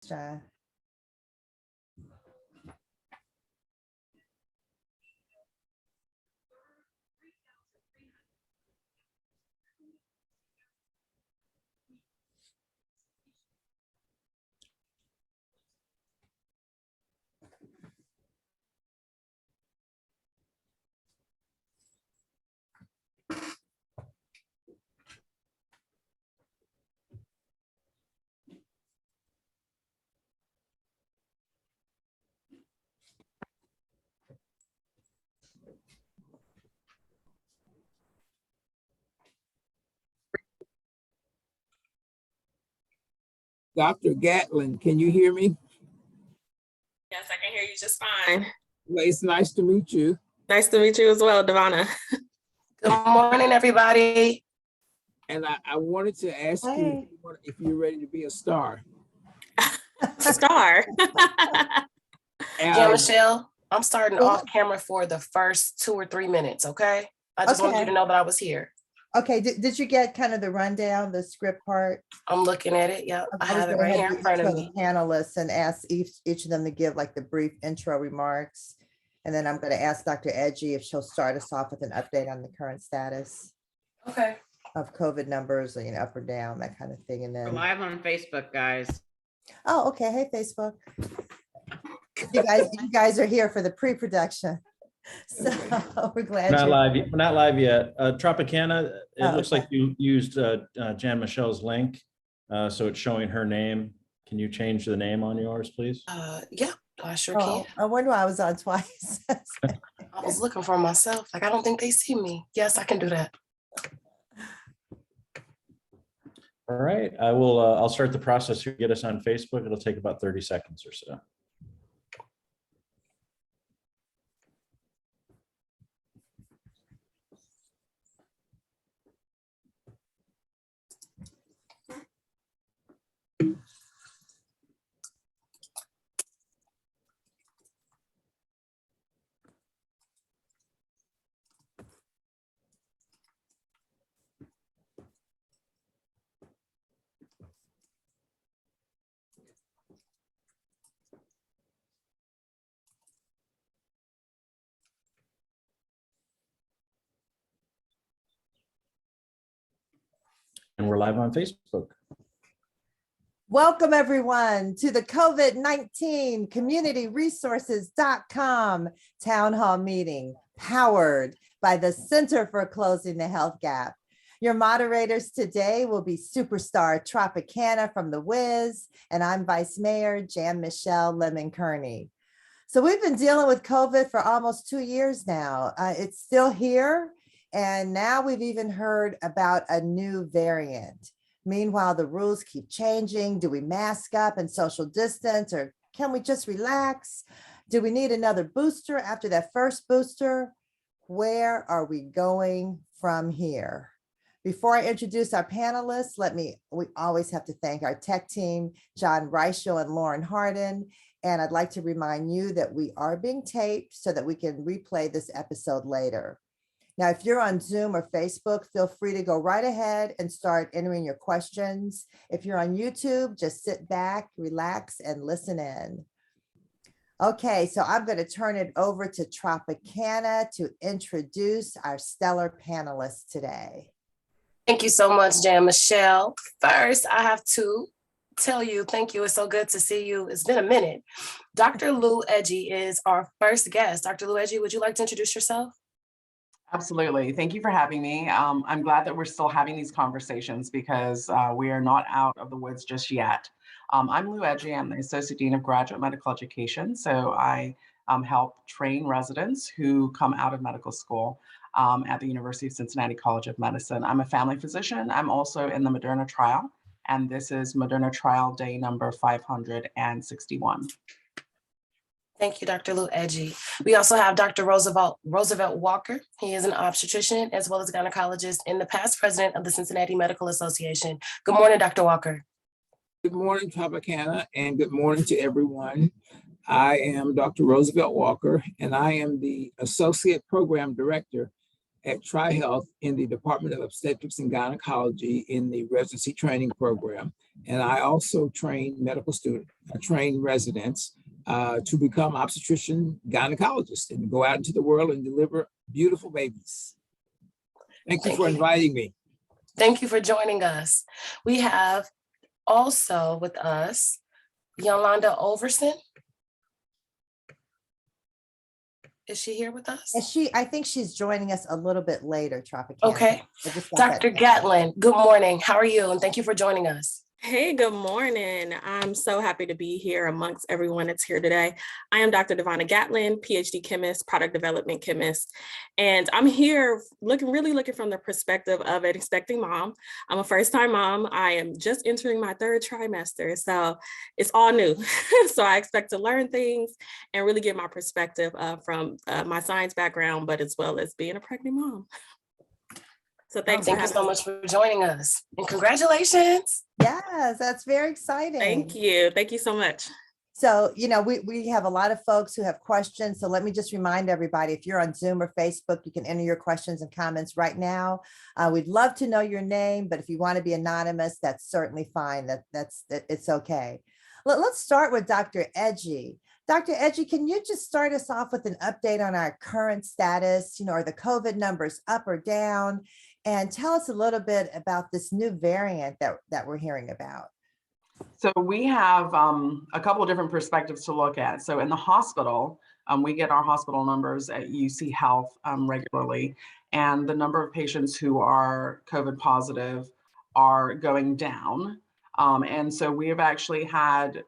John. Dr. Gatlin, can you hear me? Yes, I can hear you just fine. Well, it's nice to meet you. Nice to meet you as well, DeVonna. Good morning, everybody. And I wanted to ask you if you're ready to be a star. Star. Yeah, Michelle, I'm starting off camera for the first 2 or 3 minutes, okay? I just wanted you to know that I was here. Okay, did you get kind of the rundown, the script part? I'm looking at it. Yep, I have it right here in front of me. Panelists and ask each of them to give like the brief intro remarks. And then I'm going to ask Dr. Edje if she'll start us off with an update on the current status Okay. of COVID numbers, you know, up or down, that kind of thing. And then We're live on Facebook, guys. oh, okay. Hey, Facebook. You guys are here for the pre-production. So we're glad Not you're live. We're not live yet. Tropicana, it looks okay. like you used Jan Michelle's link. So it's showing her name. Can you change the name on yours, please? Yeah, I sure can. I wonder why I was on twice. I was looking for myself. Like, I don't think they see me. Yes, I can do that. All right, I'll start the process to get us on Facebook. It'll take about 30 seconds or so. And we're live on Facebook. Welcome everyone to the COVID-19 communityresources.com town hall meeting powered by the Center for Closing the Health Gap. Your moderators today will be superstar Tropicana from The Wiz, and I'm Vice Mayor Jan Michelle Lemon-Kearney. So we've been dealing with COVID for almost 2 years now. It's still here, and now we've even heard about a new variant. Meanwhile, the rules keep changing. Do we mask up and social distance, or can we just relax? Do we need another booster after that first booster? Where are we going from here? Before I introduce our panelists, we always have to thank our tech team, John Reichel and Lauren Hardin. And I'd like to remind you that we are being taped so that we can replay this episode later. Now, if you're on Zoom or Facebook, feel free to go right ahead and start entering your questions. If you're on YouTube, just sit back, relax, and listen in. Okay, so I'm going to turn it over to Tropicana to introduce our stellar panelists today. Thank you so much, Jan Michelle. First, I have to tell you, thank you. It's so good to see you. It's been a minute. Dr. Lou Edje is our first guest. Dr. Lou Edje, would you like to introduce yourself? Absolutely. Thank you for having me. I'm glad that we're still having these conversations because we are not out of the woods just yet. I'm Lou Edje. I'm the Associate Dean of Graduate Medical Education. So I help train residents who come out of medical school at the University of Cincinnati College of Medicine. I'm a family physician. I'm also in the Moderna trial, and this is Moderna trial day number 561. Thank you, Dr. Lou Edje. We also have Dr. Roosevelt Walker. He is an obstetrician as well as a gynecologist and the past president of the Cincinnati Medical Association. Good morning, Dr. Walker. Good morning, Tropicana, and good morning to everyone. I am Dr. Roosevelt Walker, and I am the Associate Program Director at TriHealth in the Department of Obstetrics and Gynecology in the residency training program. And I also train train residents to become obstetrician gynecologists and go out into the world and deliver beautiful babies. Thank you for inviting me. Thank you for joining us. We have also with us Yolanda Olverson. Is she here with us? I think she's joining us a little bit later, Tropicana. Okay. Dr. Gatlin, good morning. How are you? And thank you for joining us. Hey, good morning. I'm so happy to be here amongst everyone that's here today. I am Dr. DeVonna Gatlin, Ph.D. chemist, product development chemist, and I'm here really looking from the perspective of an expecting mom. I'm a first-time mom. I am just entering my 3rd trimester, so it's all new. So I expect to learn things and really get my perspective from my science background, but as well as being a pregnant mom. So thank you so much for joining us, and congratulations. Yes, that's very exciting. Thank you. Thank you so much. So, we have a lot of folks who have questions. So let me just remind everybody, if you're on Zoom or Facebook, you can enter your questions and comments right now. We'd love to know your name, but if you want to be anonymous, that's certainly fine. It's okay. Let's start with Dr. Edje. Dr. Edje, can you just start us off with an update on our current status? Are the COVID numbers up or down? And tell us a little bit about this new variant that we're hearing about. So we have a couple of different perspectives to look at. So in the hospital, we get our hospital numbers at UC Health regularly, and the number of patients who are COVID positive are going down. And so we have actually had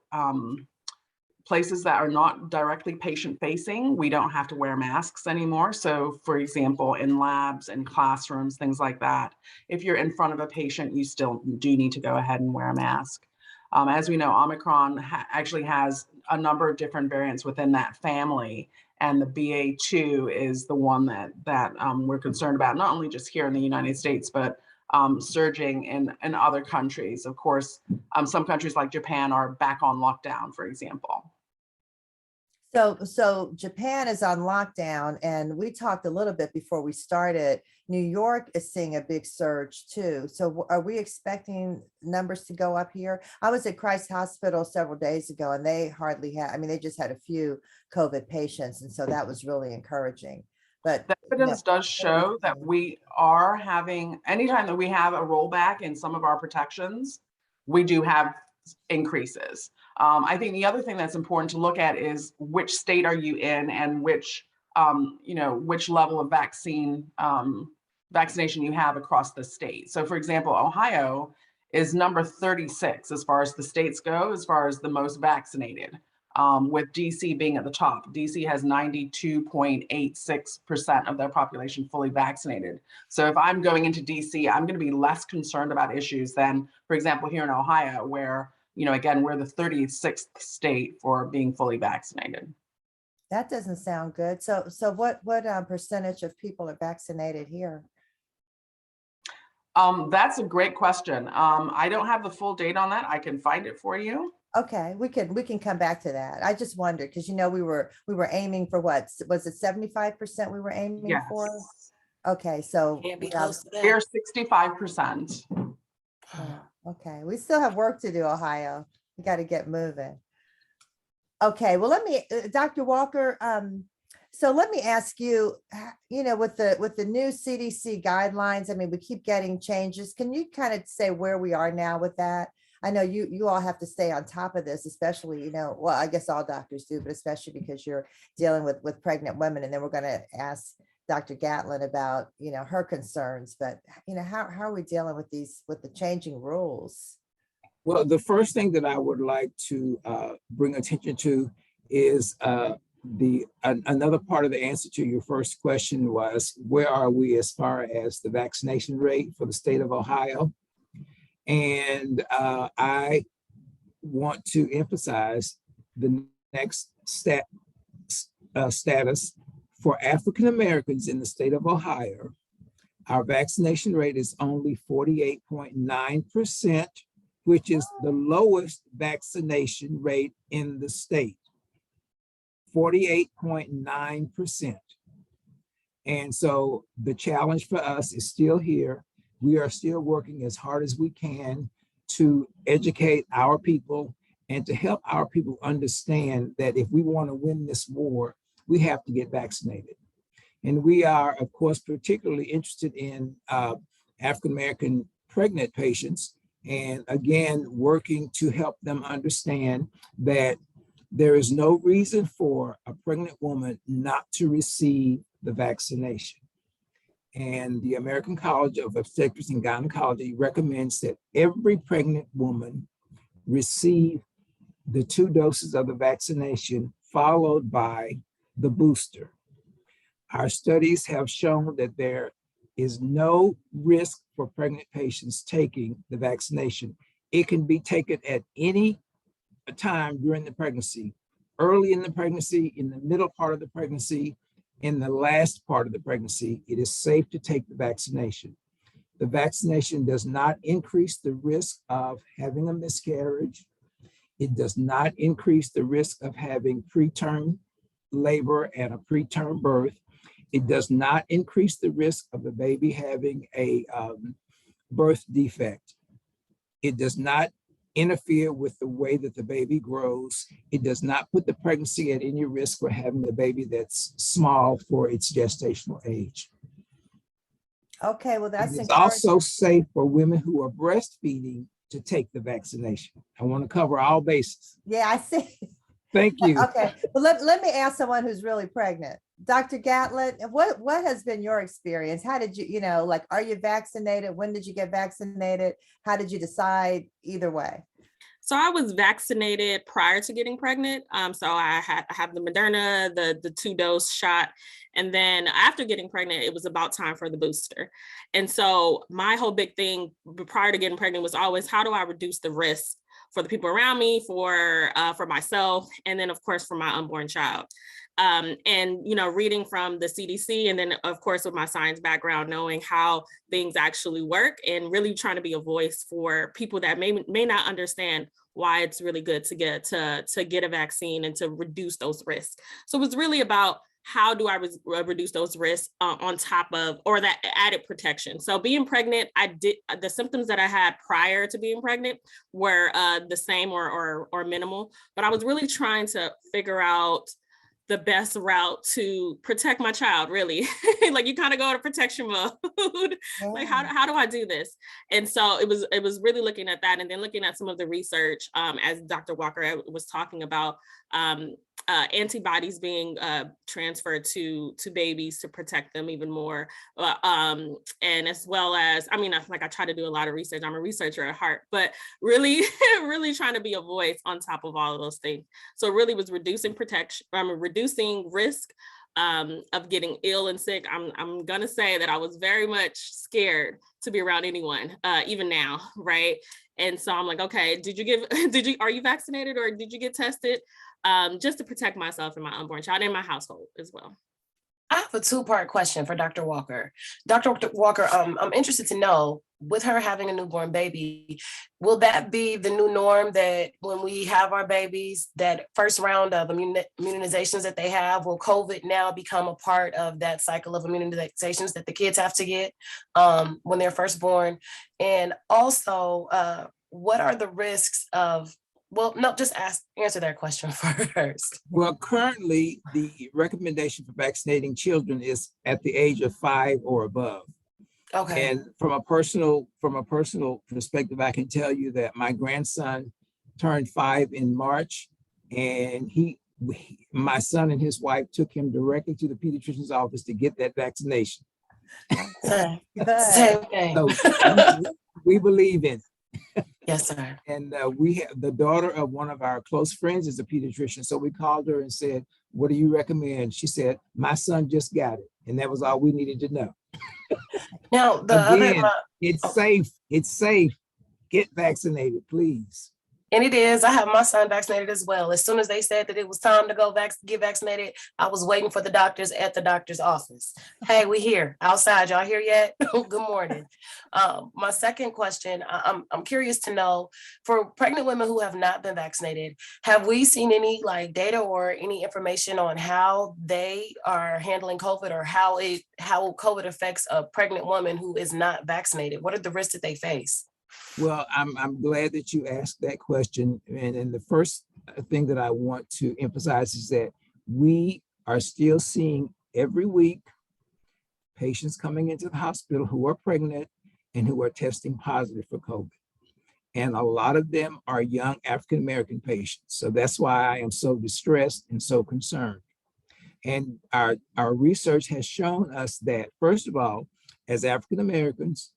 places that are not directly patient facing, we don't have to wear masks anymore. So for example, in labs and classrooms, things like that, if you're in front of a patient, you still do need to go ahead and wear a mask. As we know, Omicron actually has a number of different variants within that family. And the BA2 is the one that we're concerned about, not only just here in the United States, but surging in other countries. Of course, some countries like Japan are back on lockdown, for example. So Japan is on lockdown, and we talked a little bit before we started. New York is seeing a big surge too. So are we expecting numbers to go up here? I was at Christ Hospital several days ago, and they hardly had, they just had a few COVID patients. And so that was really encouraging. But the evidence does show that we are having, anytime that we have a rollback in some of our protections, we do have increases. I think the other thing that's important to look at is which state are you in and which level of vaccination you have across the state. So for example, Ohio is number 36 as far as the states go, as far as the most vaccinated, with DC being at the top. DC has 92.86% of their population fully vaccinated. So if I'm going into DC, I'm going to be less concerned about issues than, for example, here in Ohio, where again, we're the 36th state for being fully vaccinated. That doesn't sound good. So what percentage of people are vaccinated here? That's a great question. I don't have the full data on that. I can find it for you. Okay, we can come back to that. I just wondered because we were aiming for what was it 75% we were aiming for? Okay, so we're 65%. Okay, we still have work to do, Ohio. We got to get moving. Okay, well, let me, Dr. Walker. So let me ask you, with the new CDC guidelines, we keep getting changes. Can you kind of say where we are now with that? I know you all have to stay on top of this, especially, well, I guess all doctors do, but especially because you're dealing with pregnant women. And then we're going to ask Dr. Gatlin about, her concerns, but, how are we dealing with the changing rules? Well, the first thing that I would like to bring attention to is another part of the answer to your first question was, where are we as far as the vaccination rate for the state of Ohio? And I want to emphasize the next status for African Americans in the state of Ohio. Our vaccination rate is only 48.9%, which is the lowest vaccination rate in the state, 48.9%. And so the challenge for us is still here. We are still working as hard as we can to educate our people and to help our people understand that if we want to win this war, we have to get vaccinated. And we are, of course, particularly interested in African-American pregnant patients, and again, working to help them understand that there is no reason for a pregnant woman not to receive the vaccination. And the American College of Obstetrician and Gynecology recommends that every pregnant woman receive the 2 doses of the vaccination followed by the booster. Our studies have shown that there is no risk for pregnant patients taking the vaccination. It can be taken at any time during the pregnancy, early in the pregnancy, in the middle part of the pregnancy, in the last part of the pregnancy. It is safe to take the vaccination. The vaccination does not increase the risk of having a miscarriage. It does not increase the risk of having preterm labor and a preterm birth. It does not increase the risk of the baby having a birth defect. It does not interfere with the way that the baby grows. It does not put the pregnancy at any risk for having a baby that's small for its gestational age. Okay, well, that's It's encouraging. also safe for women who are breastfeeding to take the vaccination. I want to cover all bases. Yeah, I see. Thank you. Okay, well, let me ask someone who's really pregnant. Dr. Gatlin, what has been your experience? How did you, like, are you vaccinated? When did you get vaccinated? How did you decide either way? So I was vaccinated prior to getting pregnant. So I have the Moderna, the 2-dose shot. And then after getting pregnant, it was about time for the booster. And so my whole big thing prior to getting pregnant was always, how do I reduce the risk for the people around me, for myself, and then of course for my unborn child. And reading from the CDC, and then of course with my science background, knowing how things actually work, and really trying to be a voice for people that may not understand why it's really good to get a vaccine and to reduce those risks. So it was really about, how do I reduce those risks on top of, or that added protection? So being pregnant, the symptoms that I had prior to being pregnant were the same or minimal, but I was really trying to figure out the best route to protect my child, really. Like, you kind of go to protection mode. Like, how do I do this? And so it was really looking at that, and then looking at some of the research, as Dr. Walker was talking about, antibodies being transferred to babies to protect them even more. And as well as, I try to do a lot of research. I'm a researcher at heart, but really, really trying to be a voice on top of all of those things. So it really was reducing risk of getting ill and sick. I'm gonna say that I was very much scared to be around anyone, even now, right? And so I'm like, okay, are you vaccinated, or did you get tested? Just to protect myself and my unborn child and my household as well. I have a 2-part question for Dr. Walker. Dr. Walker, I'm interested to know, with her having a newborn baby, will that be the new norm, that when we have our babies, that first round of immunizations that they have, will COVID now become a part of that cycle of immunizations that the kids have to get when they're first born? And also, what are the risks of, well, no, just answer that question first. Well, currently the recommendation for vaccinating children is at the age of 5 or above. Okay. And from a personal perspective, I can tell you that my grandson turned 5 in March, and my son and his wife took him directly to the pediatrician's office to get that vaccination. Same thing. So we believe in it. Yes, sir. And we have the daughter of one of our close friends is a pediatrician. So we called her and said, what do you recommend? She said, my son just got it. And that was all we needed to know. Now, Again, it's safe. It's safe. Get vaccinated, please. And it is. I have my son vaccinated as well. As soon as they said that it was time to go get vaccinated, I was waiting for the doctors at the doctor's office. Hey, we here outside. Y'all here yet? Good morning. My second question, I'm curious to know, for pregnant women who have not been vaccinated, have we seen any like data or any information on how they are handling COVID, or how COVID affects a pregnant woman who is not vaccinated? What are the risks that they face? Well, I'm glad that you asked that question. And the first thing that I want to emphasize is that we are still seeing every week patients coming into the hospital who are pregnant and who are testing positive for COVID. And a lot of them are young African-American patients. So that's why I am so distressed and so concerned. And our research has shown us that, first of all, as African-Americans,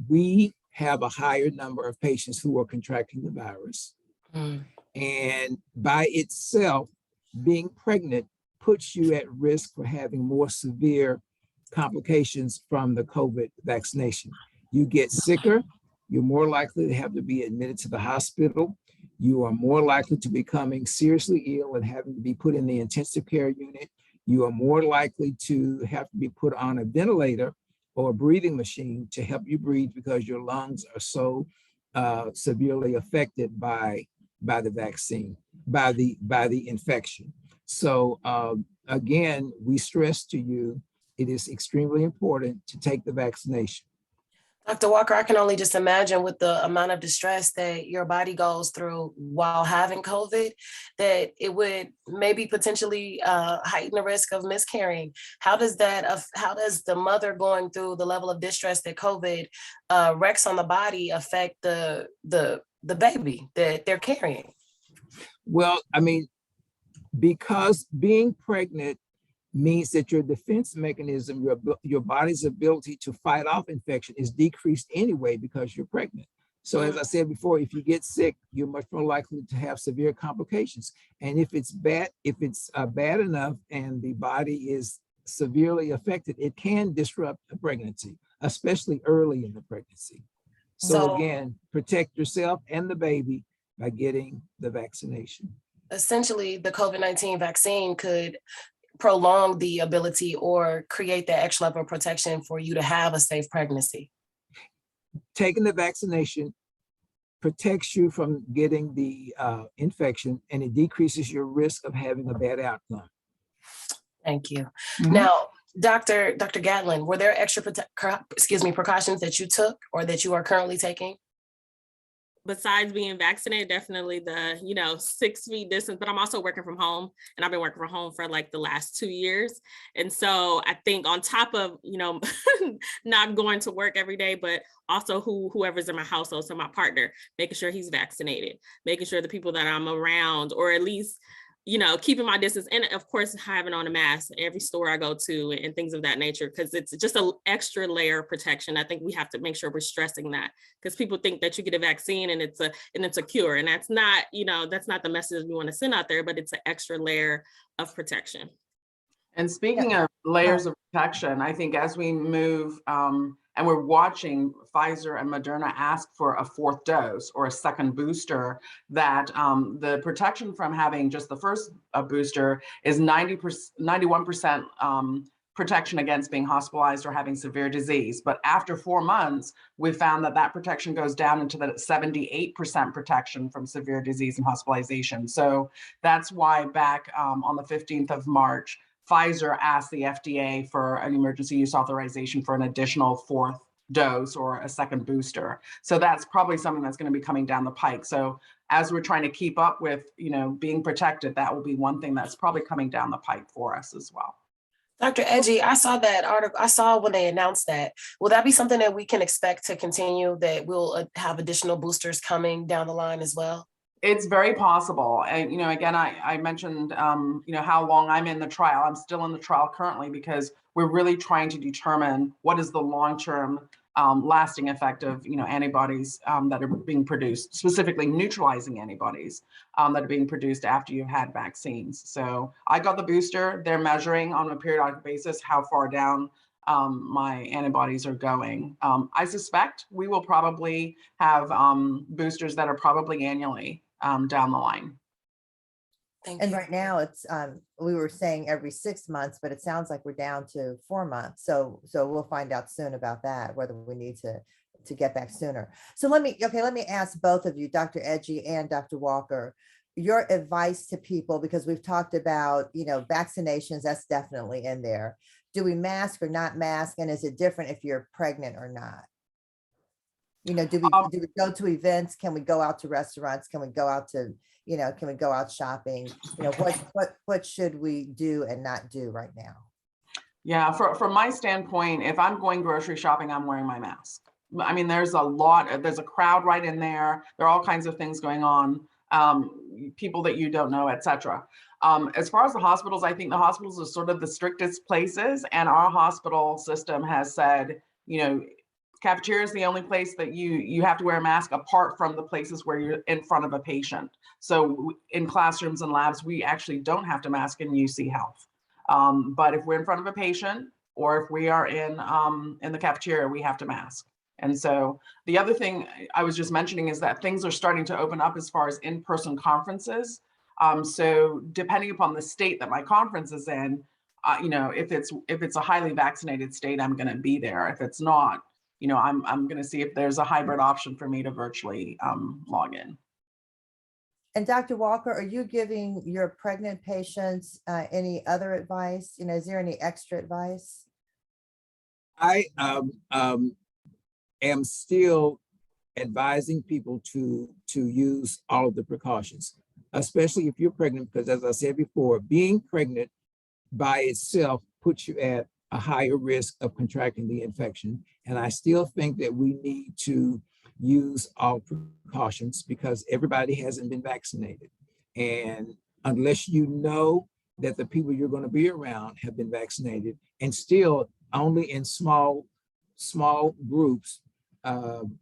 we have a higher number of patients who are contracting the virus. And by itself, being pregnant puts you at risk for having more severe complications from the COVID vaccination. You get sicker, you're more likely to have to be admitted to the hospital. You are more likely to becoming seriously ill and having to be put in the intensive care unit. You are more likely to have to be put on a ventilator or a breathing machine to help you breathe, because your lungs are so severely affected by the vaccine, by the infection. So again, we stress to you, it is extremely important to take the vaccination. Dr. Walker, I can only just imagine, with the amount of distress that your body goes through while having COVID, that it would maybe potentially heighten the risk of miscarrying. How does the mother going through the level of distress that COVID wreaks on the body affect the baby that they're carrying? Well, I mean, because being pregnant means that your defense mechanism, your body's ability to fight off infection, is decreased anyway because you're pregnant. So as I said before, if you get sick, you're much more likely to have severe complications. And if it's bad enough and the body is severely affected, it can disrupt a pregnancy, especially early in the pregnancy. So again, protect yourself and the baby by getting the vaccination. Essentially, the COVID-19 vaccine could prolong the ability or create that extra level of protection for you to have a safe pregnancy. Taking the vaccination protects you from getting the infection, and it decreases your risk of having a bad outcome. Thank you. Now, Dr. Gatlin, were there extra precautions that you took or that you are currently taking? Besides being vaccinated, definitely the 6 feet distance, but I'm also working from home, and I've been working from home for like the last 2 years. And so I think on top of, not going to work every day, but also whoever's in my household, so my partner, making sure he's vaccinated, making sure the people that I'm around, or at least keeping my distance, and of course having on a mask every store I go to and things of that nature, because it's just an extra layer of protection. I think we have to make sure we're stressing that, because people think that you get a vaccine and it's a cure, and that's not the message we want to send out there, but it's an extra layer of protection. And speaking of layers of protection, I think as we move, and we're watching Pfizer and Moderna ask for a fourth dose or a second booster, that the protection from having just the first booster is 91% protection against being hospitalized or having severe disease. But after 4 months, we found that protection goes down into the 78% protection from severe disease and hospitalization. So that's why back on the 15th of March, Pfizer asked the FDA for an emergency use authorization for an additional fourth dose or a second booster. So that's probably something that's going to be coming down the pike. So as we're trying to keep up with, being protected, that will be one thing that's probably coming down the pike for us as well. Dr. Edje, I saw that article. I saw when they announced that. Will that be something that we can expect to continue, that we'll have additional boosters coming down the line as well? It's very possible. And, again, I mentioned, how long I'm in the trial. I'm still in the trial currently because we're really trying to determine what is the long-term lasting effect of, antibodies that are being produced, specifically neutralizing antibodies that are being produced after you've had vaccines. So I got the booster. They're measuring on a periodic basis how far down my antibodies are going. I suspect we will probably have boosters that are probably annually down the line. Thank And you. right now it's, we were saying every 6 months, but it sounds like we're down to 4 months. So we'll find out soon about that, whether we need to get back sooner. So let me ask both of you, Dr. Edje and Dr. Walker, your advice to people, because we've talked about, vaccinations, that's definitely in there. Do we mask or not mask? And is it different if you're pregnant or not? Do we go to events? Can we go out to restaurants? Can we go out to, can we go out shopping? What should we do and not do right now? Yeah, from my standpoint, if I'm going grocery shopping, I'm wearing my mask. I mean, there's a crowd right in there. There are all kinds of things going on, people that you don't know, et cetera. As far as the hospitals, I think the hospitals are sort of the strictest places, and our hospital system has said, cafeteria is the only place that you have to wear a mask, apart from the places where you're in front of a patient. So in classrooms and labs, we actually don't have to mask in UC Health. But if we're in front of a patient, or if we are in the cafeteria, we have to mask. And so the other thing I was just mentioning is that things are starting to open up as far as in-person conferences. So depending upon the state that my conference is in, if it's a highly vaccinated state, I'm going to be there. If it's not, I'm going to see if there's a hybrid option for me to virtually log in. And Dr. Walker, are you giving your pregnant patients any other advice? Is there any extra advice? I am still advising people to use all of the precautions, especially if you're pregnant, because as I said before, being pregnant by itself puts you at a higher risk of contracting the infection. And I still think that we need to use all precautions because everybody hasn't been vaccinated. And unless you know that the people you're going to be around have been vaccinated, and still only in small groups,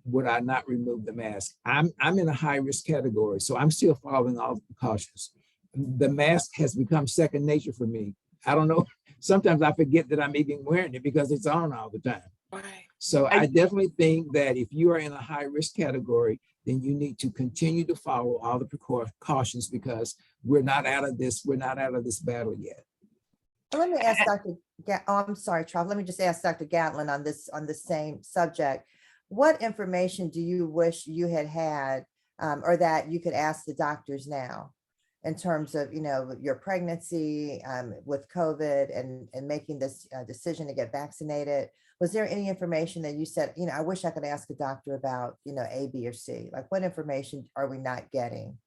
would I not remove the mask. I'm in a high risk category, so I'm still following all the precautions. The mask has become second nature for me. I don't know. Sometimes I forget that I'm even wearing it because it's on all the time. Right. So I definitely think that if you are in a high risk category, then you need to continue to follow all the precautions because we're not out of this battle yet. Let me ask Dr. I'm sorry, Charles. Let me just ask Dr. Gatlin on the same subject. What information do you wish you had or that you could ask the doctors now in terms of, your pregnancy with COVID and making this decision to get vaccinated? Was there any information that you said, I wish I could ask a doctor about, A, B, or C? Like, what information are we not getting?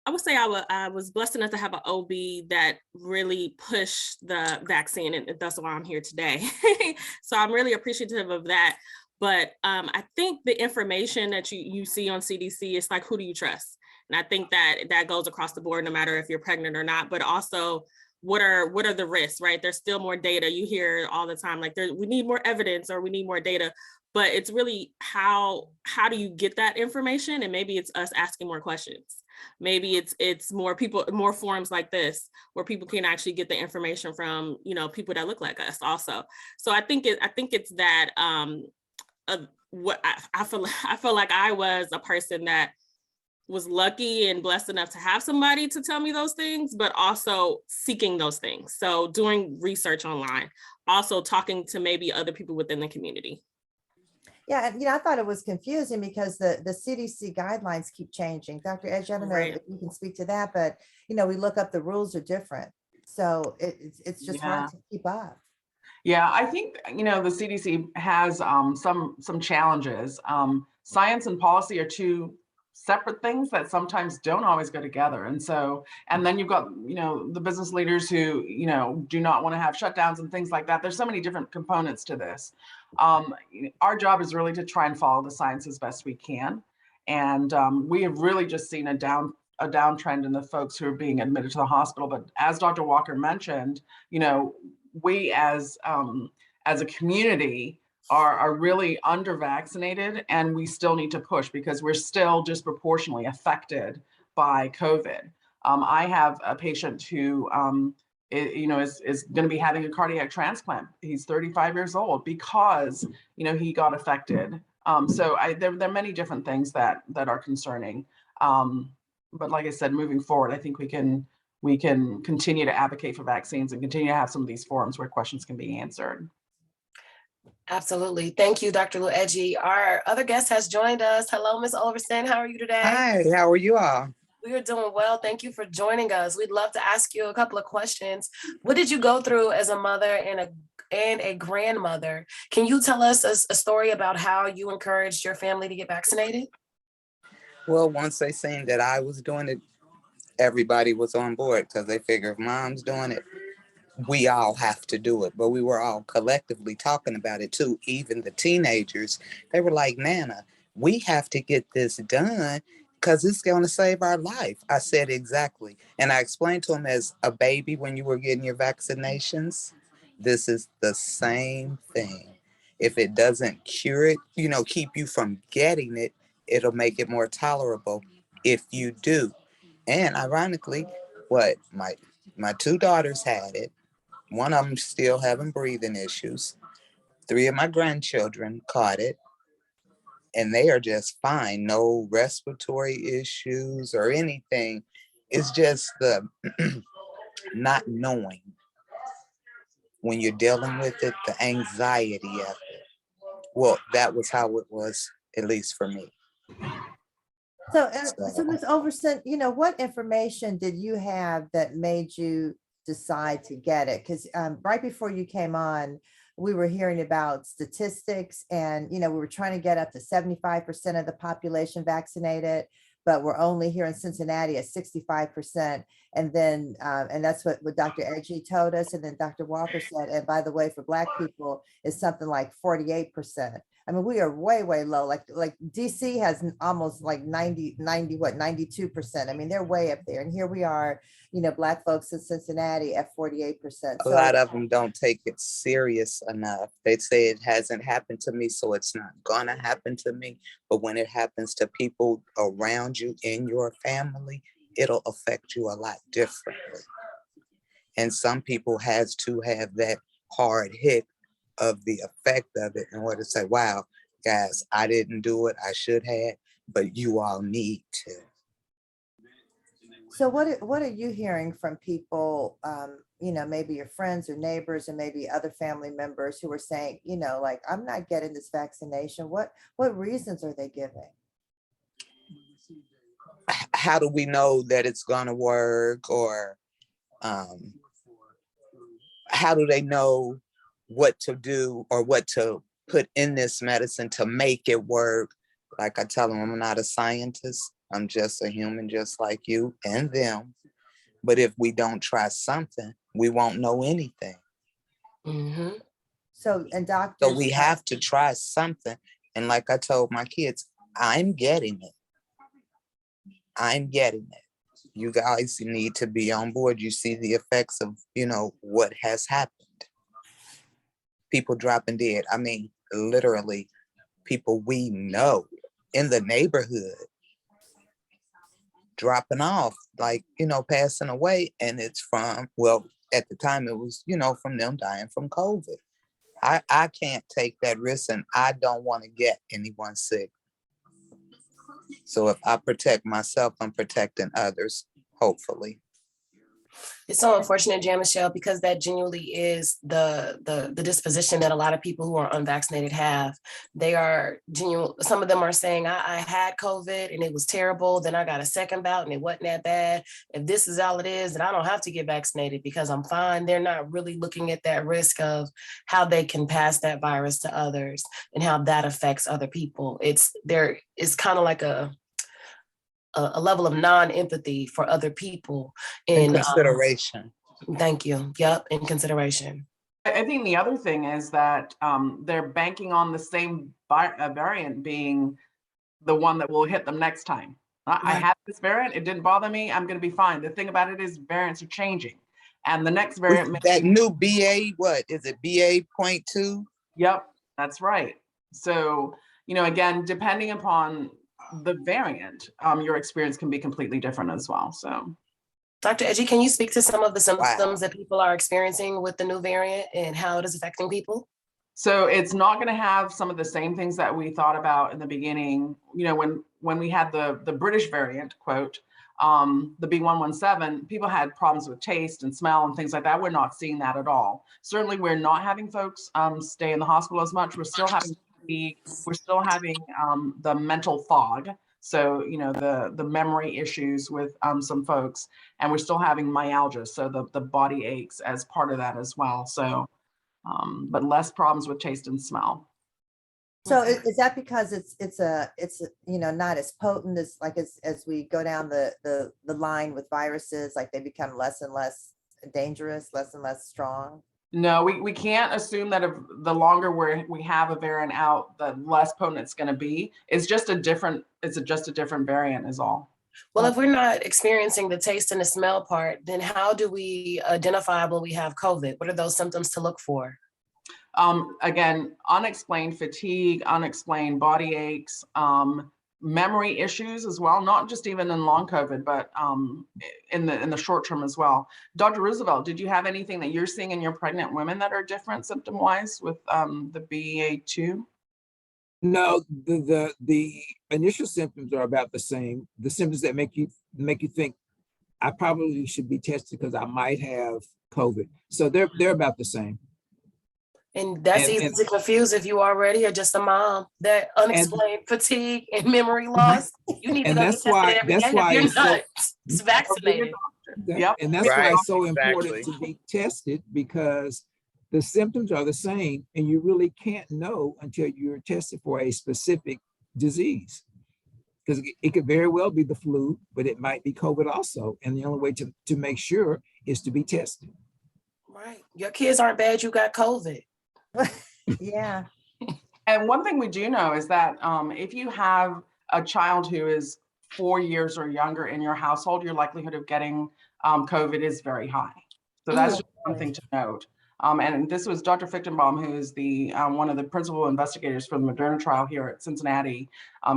I would say I was blessed enough to have an OB that really pushed the vaccine, and that's why I'm here today. So I'm really appreciative of that. But I think the information that you see on CDC is like, who do you trust? And I think that goes across the board, no matter if you're pregnant or not, but also what are the risks, right? There's still more data. You hear all the time, like we need more evidence or we need more data, but it's really how do you get that information? And maybe it's us asking more questions. Maybe it's more forums like this where people can actually get the information from, people that look like us also. So I think it's that what I feel like I was a person that was lucky and blessed enough to have somebody to tell me those things, but also seeking those things. So doing research online, also talking to maybe other people within the community. Yeah, and I thought it was confusing because the CDC guidelines keep changing. Dr. Edje, I don't know if you can speak to that, but we look up, the rules are different. So it's just hard to keep up. Yeah, I think, the CDC has some challenges. Science and policy are two separate things that sometimes don't always go together. And then you've got, the business leaders who, do not want to have shutdowns and things like that. There's so many different components to this. Our job is really to try and follow the science as best we can. And we have really just seen a downtrend in the folks who are being admitted to the hospital. But as Dr. Walker mentioned, we as a community are really under vaccinated, and we still need to push because we're still disproportionately affected by COVID. I have a patient who is going to be having a cardiac transplant. He's 35 years old because, he got affected. There are many different things that are concerning. But like I said, moving forward, I think we can continue to advocate for vaccines and continue to have some of these forums where questions can be answered. Absolutely. Thank you, Dr. Edje. Our other guest has joined us. Hello, Ms. Olverson. How are you today? Hi, how are you all? We are doing well. Thank you for joining us. We'd love to ask you a couple of questions. What did you go through as a mother and a grandmother? Can you tell us a story about how you encouraged your family to get vaccinated? Well, once they seen that I was doing it, everybody was on board because they figure if mom's doing it, we all have to do it. But we were all collectively talking about it too. Even the teenagers, they were like, Nana, we have to get this done because it's going to save our life. I said, exactly. And I explained to them as a baby when you were getting your vaccinations, this is the same thing. If it doesn't cure it, keep you from getting it, it'll make it more tolerable if you do. And ironically, my two daughters had it. One of them still having breathing issues. 3 of my grandchildren caught it, and they are just fine. No respiratory issues or anything. It's just the not knowing when you're dealing with it, the anxiety of it. Well, that was how it was, at least for me. So Ms. Overson, what information did you have that made you decide to get it? Because right before you came on, we were hearing about statistics and, we were trying to get up to 75% of the population vaccinated, but we're only here in Cincinnati at 65%. And then, and that's what Dr. Edje told us. And then Dr. Walker said, and by the way, for Black people, it's something like 48%. I mean, we are way, way low. Like DC has almost like 92%. I mean, they're way up there. And here we are, Black folks in Cincinnati at 48%. A lot of them don't take it serious enough. They say it hasn't happened to me, so it's not gonna happen to me. But when it happens to people around you in your family, it'll affect you a lot differently. And some people has to have that hard hit of the effect of it in order to say, wow, guys, I didn't do it. I should have, but you all need to. So what are you hearing from people, maybe your friends or neighbors and maybe other family members who are saying, like, I'm not getting this vaccination. What reasons are they giving? How do we know that it's gonna work? Or how do they know what to do or what to put in this medicine to make it work? Like I tell them, I'm not a scientist. I'm just a human, just like you and them. But if we don't try something, we won't know anything. Mm-hmm. So we have to try something. And like I told my kids, I'm getting it. I'm getting it. You guys need to be on board. You see the effects of, what has happened. People dropping dead. I mean, literally, people we know in the neighborhood dropping off, like, passing away. And it's from, well, at the time it was, from them dying from COVID. I can't take that risk, and I don't want to get anyone sick. So if I protect myself, I'm protecting others, hopefully. It's so unfortunate, Jan Michelle, because that genuinely is the disposition that a lot of people who are unvaccinated have. They are genuine. Some of them are saying, I had COVID and it was terrible. Then I got a second bout and it wasn't that bad. If this is all it is, then I don't have to get vaccinated because I'm fine. They're not really looking at that risk of how they can pass that virus to others and how that affects other people. It's kind of like a level of non-empathy for other people in consideration. Thank you. Yep, in consideration. I think the other thing is that they're banking on the same variant being the one that will hit them next time. I had this variant, it didn't bother me, I'm going to be fine. The thing about it is variants are changing, and the next variant. That new BA, what is it, BA.2? Yep, that's right. So, again, depending upon the variant, your experience can be completely different as well. So Dr. Edje, can you speak to some of the Wow. symptoms that people are experiencing with the new variant and how it is affecting people? So it's not going to have some of the same things that we thought about in the beginning. You know, when we had the British variant, quote, the B117, people had problems with taste and smell and things like that. We're not seeing that at all. Certainly, we're not having folks stay in the hospital as much. We're still having fatigue. We're still having the mental fog. So, you know, the memory issues with some folks, and we're still having myalgia. So the body aches as part of that as well. So, but less problems with taste and smell. So is that because it's you know, not as potent as like as we go down the line with viruses, like they become less and less dangerous, less and less strong? No, we can't assume that if the longer we have a variant out, the less potent it's going to be. It's just a different variant is all. Well, if we're not experiencing the taste and the smell part, then how do we identify when we have COVID? What are those symptoms to look for? Again, unexplained fatigue, unexplained body aches, memory issues as well, not just even in long COVID, but in the short term as well. Dr. Roosevelt, did you have anything that you're seeing in your pregnant women that are different symptom-wise with the BA2? No, the initial symptoms are about the same. The symptoms that make you think I probably should be tested because I might have COVID. So they're about the same. And that's easy to confuse if you already are just a mom. That unexplained fatigue and memory loss, you need to go get tested every day if you're not vaccinated. Yep. And that's why it's so exactly. important to be tested, because the symptoms are the same and you really can't know until you're tested for a specific disease. Because it could very well be the flu, but it might be COVID also. And the only way to make sure is to be tested. Right. Your kids aren't bad, you got COVID. Yeah. And one thing we do know is that if you have a child who is 4 years or younger in your household, your likelihood of getting COVID is very high. So that's just one thing to note. And this was Dr. Fichtenbaum, who is the one of the principal investigators for the Moderna trial here at Cincinnati,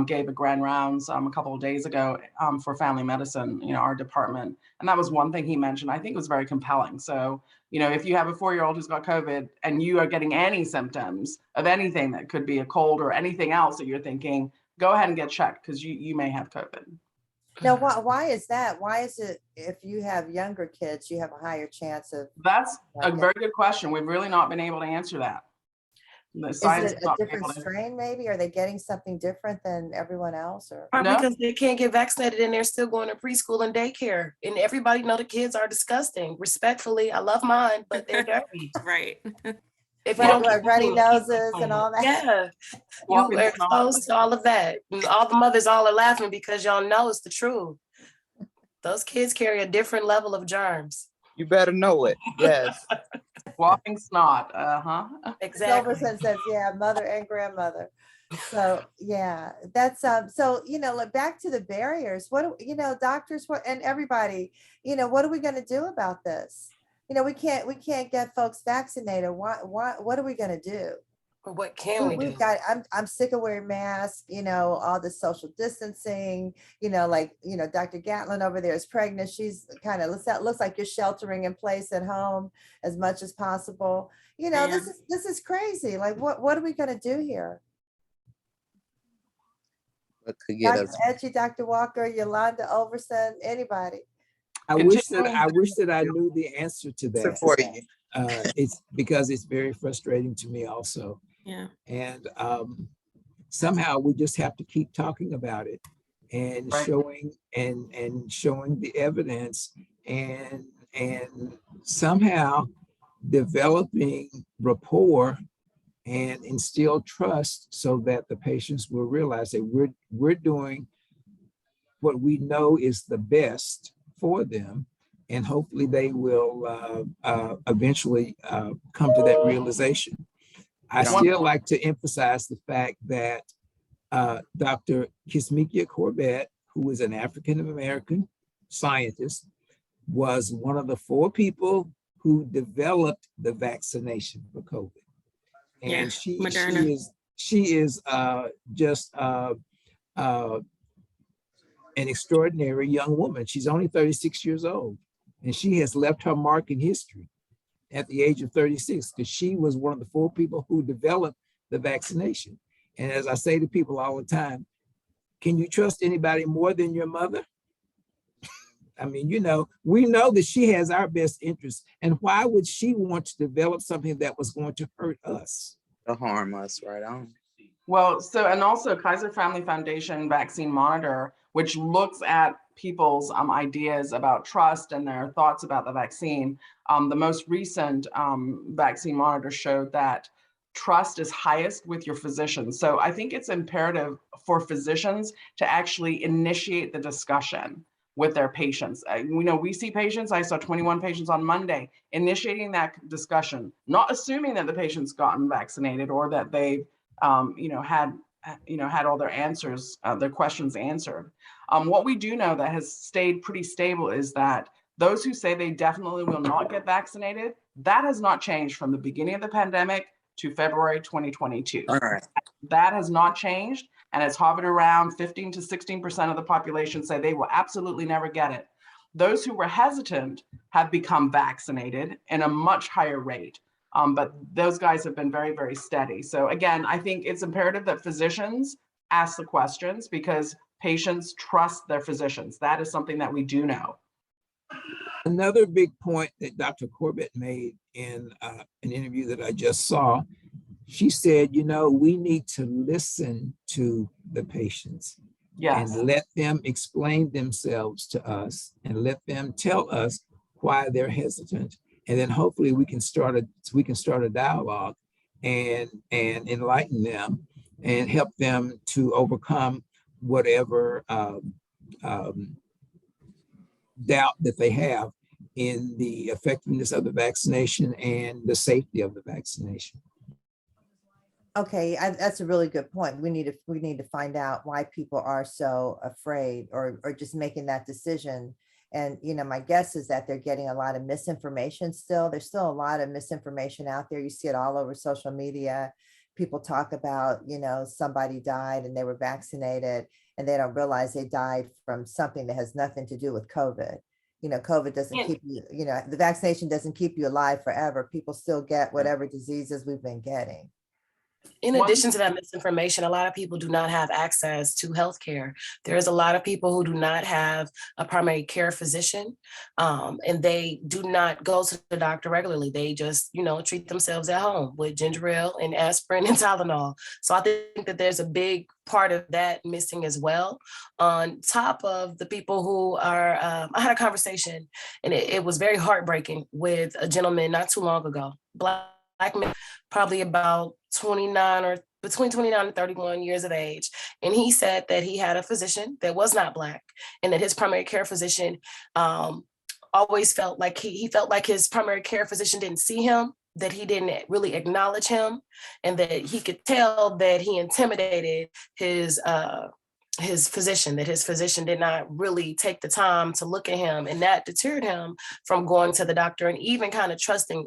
gave a grand rounds a couple of days ago for family medicine, you know, our department. And that was one thing he mentioned. I think it was very compelling. So, you know, if you have a 4-year-old who's got COVID and you are getting any symptoms of anything that could be a cold or anything else that you're thinking, go ahead and get checked because you may have COVID. Now, why is that? Why is it if you have younger kids, you have a higher chance of? That's a very good question. We've really not been able to answer that. Is it a different strain maybe? Are they getting something different than everyone else? Or no? Because they can't get vaccinated and they're still going to preschool and daycare. And everybody know the kids are disgusting. Respectfully, I love mine, but they're dirty. Right. If you don't like runny noses and all that. Yeah, you are exposed to all of that. And all the mothers all are laughing because y'all know it's the truth. Those kids carry a different level of germs. You better know it. Yes. Walking snot. Exactly. Olverson says, yeah, mother and grandmother. So yeah, that's so, you know, like back to the barriers. What, you know, doctors and everybody, you know, what are we going to do about this? You know, we can't get folks vaccinated. What are we going to do? Or what can we do? I'm sick of wearing masks, you know, all the social distancing, you know, like, you know, Dr. Gatlin over there is pregnant. She's kind of looks like you're sheltering in place at home as much as possible. You know, this is crazy. Like, what are we going to do here? What could get Dr. us? Edje, Dr. Walker, Yolanda, Olverson, anybody. I wish that I knew the answer to that. For you. It's because it's very frustrating to me also. Yeah. And somehow we just have to keep talking about it and showing the evidence and somehow developing rapport and instill trust so that the patients will realize that we're doing what we know is the best for them, and hopefully they will eventually come to that realization. I still like to emphasize the fact that Dr. Kizzmekia Corbett, who is an African-American scientist, was one of the 4 people who developed the vaccination for COVID. And she is just an extraordinary young woman. She's only 36 years old. And she has left her mark in history at the age of 36, because she was one of the 4 people who developed the vaccination. And as I say to people all the time, can you trust anybody more than your mother? I mean, you know, we know that she has our best interests. And why would she want to develop something that was going to hurt us? To harm us, right on. Well, so, and also Kaiser Family Foundation Vaccine Monitor, which looks at people's ideas about trust and their thoughts about the vaccine. The most recent Vaccine Monitor showed that trust is highest with your physicians. So I think it's imperative for physicians to actually initiate the discussion with their patients. We know we see patients. I saw 21 patients on Monday, initiating that discussion, not assuming that the patient's gotten vaccinated or that they've had all their answers, their questions answered. What we do know that has stayed pretty stable is that those who say they definitely will not get vaccinated, that has not changed from the beginning of the pandemic to February 2022. All right. That has not changed, and it's hovered around 15 to 16% of the population say they will absolutely never get it. Those who were hesitant have become vaccinated in a much higher rate. But those guys have been very, very steady. So again, I think it's imperative that physicians ask the questions because patients trust their physicians. That is something that we do know. Another big point that Dr. Corbett made in an interview that I just saw, she said, you know, we need to listen to the patients. Yes. And let them explain themselves to us and let them tell us why they're hesitant. And then hopefully we can start a dialogue and enlighten them and help them to overcome whatever doubt that they have in the effectiveness of the vaccination and the safety of the vaccination. Okay, that's a really good point. We need to find out why people are so afraid or just making that decision. And, you know, my guess is that they're getting a lot of misinformation still. There's still a lot of misinformation out there. You see it all over social media. People talk about, you know, somebody died and they were vaccinated and they don't realize they died from something that has nothing to do with COVID. You know, COVID doesn't keep you, you know, the vaccination doesn't keep you alive forever. People still get whatever diseases we've been getting. In addition to that misinformation, a lot of people do not have access to healthcare. There's a lot of people who do not have a primary care physician, and they do not go to the doctor regularly. They just, you know, treat themselves at home with ginger ale and aspirin and Tylenol. So I think that there's a big part of that missing as well. On top of the people who are, I had a conversation and it was very heartbreaking with a gentleman not too long ago, Black man, probably about 29 or between 29 and 31 years of age. And he said that he had a physician that was not Black and that his primary care physician always felt like he felt like his primary care physician didn't see him, that he didn't really acknowledge him, and that he could tell that he intimidated his physician, that his physician did not really take the time to look at him, and that deterred him from going to the doctor and even kind of trusting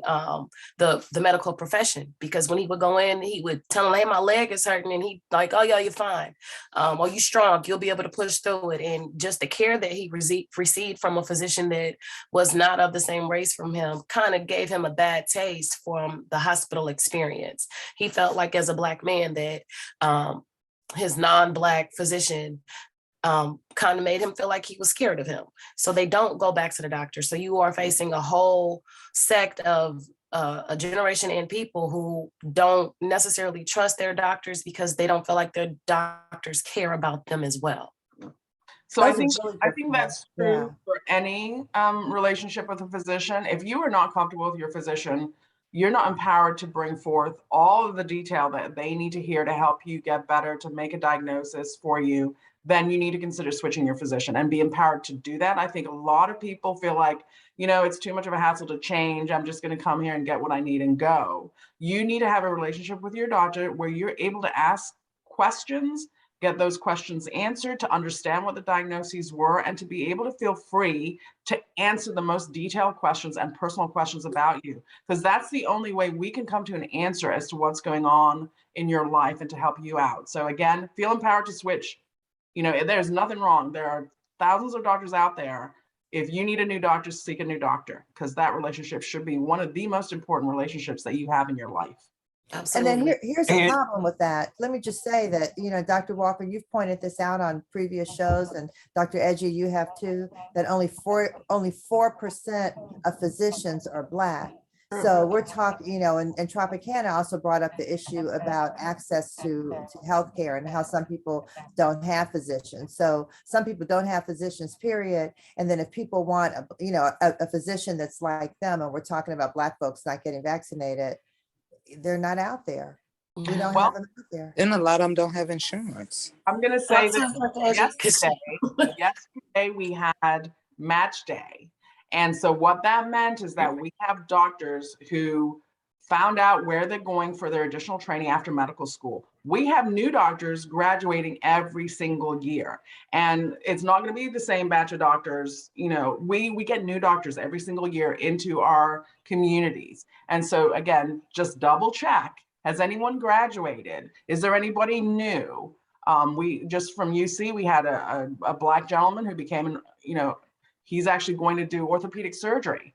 the medical profession. Because when he would go in, he would tell him, hey, my leg is hurting, and he like, oh yeah, you're fine. Oh, you strong, you'll be able to push through it. And just the care that he received from a physician that was not of the same race from him kind of gave him a bad taste from the hospital experience. He felt like as a Black man that his non-Black physician kind of made him feel like he was scared of him. So they don't go back to the doctor. So you are facing a whole sect of a generation and people who don't necessarily trust their doctors because they don't feel like their doctors care about them as well. So I think that's true for any relationship with a physician. If you are not comfortable with your physician, you're not empowered to bring forth all of the detail that they need to hear to help you get better, to make a diagnosis for you, then you need to consider switching your physician and be empowered to do that. I think a lot of people feel like, you know, it's too much of a hassle to change. I'm just going to come here and get what I need and go. You need to have a relationship with your doctor where you're able to ask questions, get those questions answered, to understand what the diagnoses were, and to be able to feel free to answer the most detailed questions and personal questions about you. Because that's the only way we can come to an answer as to what's going on in your life and to help you out. So again, feel empowered to switch. You know, there's nothing wrong. There are thousands of doctors out there. If you need a new doctor, seek a new doctor, because that relationship should be one of the most important relationships that you have in your life. And then Absolutely. here's a And- problem with that. Let me just say that, Dr. Walker, you've pointed this out on previous shows, and Dr. Edje, you have too, that only 4% of physicians are Black. So we're talking, and Tropicana also brought up the issue about access to healthcare and how some people don't have physicians. So some people don't have physicians, period. And then if people want, a physician that's like them, and we're talking about Black folks not getting vaccinated, they're not out there. We don't Well, have them out there. And a lot of them don't have insurance. I'm going to say that Yesterday. yesterday we had match day. And so what that meant is that we have doctors who found out where they're going for their additional training after medical school. We have new doctors graduating every single year. And it's not going to be the same batch of doctors. We get new doctors every single year into our communities. And so again, just double check. Has anyone graduated? Is there anybody new? We just from UC, we had a Black gentleman who became, he's actually going to do orthopedic surgery.